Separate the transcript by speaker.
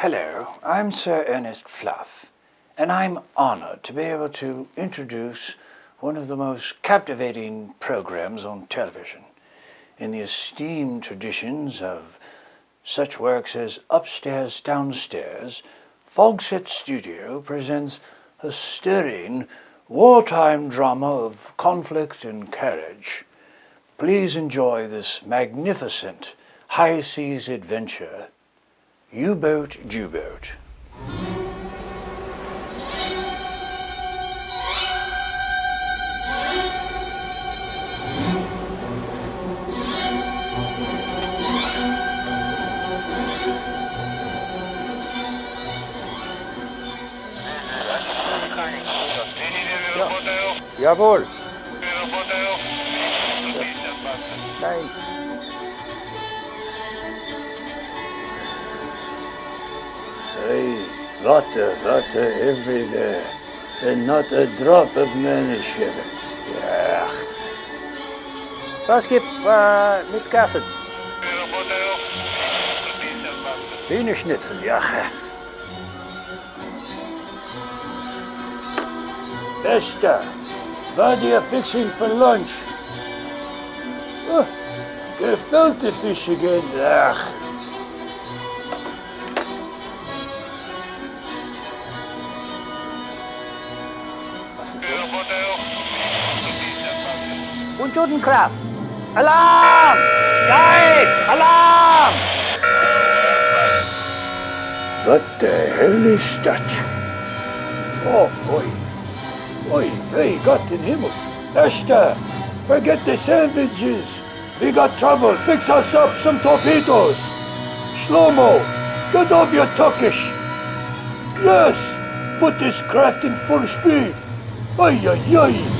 Speaker 1: Hello, I'm Sir Ernest Fluff, and I'm honored to be able to introduce one of the most captivating programs on television in the esteemed traditions of such works as Upstairs, Downstairs. Fogset Studio presents a stirring wartime drama of conflict and courage. Please enjoy this magnificent high seas adventure, Uboat Jew Boat.
Speaker 2: Jawohl. Nein.
Speaker 1: Hey, water everywhere, and not a drop of manuscripts. Yeah.
Speaker 2: Was gibt mit Kassen?
Speaker 1: Hühnerschnitzel, ja. Esther, what are you fixing for lunch? Oh, gefilte fish again. Ach.
Speaker 2: Und Judenkraft. Alarm! Dive! Alarm!
Speaker 1: What the hell is that? Oh, boy. Oi, hey, Gott in Himmel. Esther, forget the sandwiches. We got trouble. Fix us up some torpedoes. Shlomo, get off your Turkish. Yes, put this craft in full speed. Oi, oi, oi.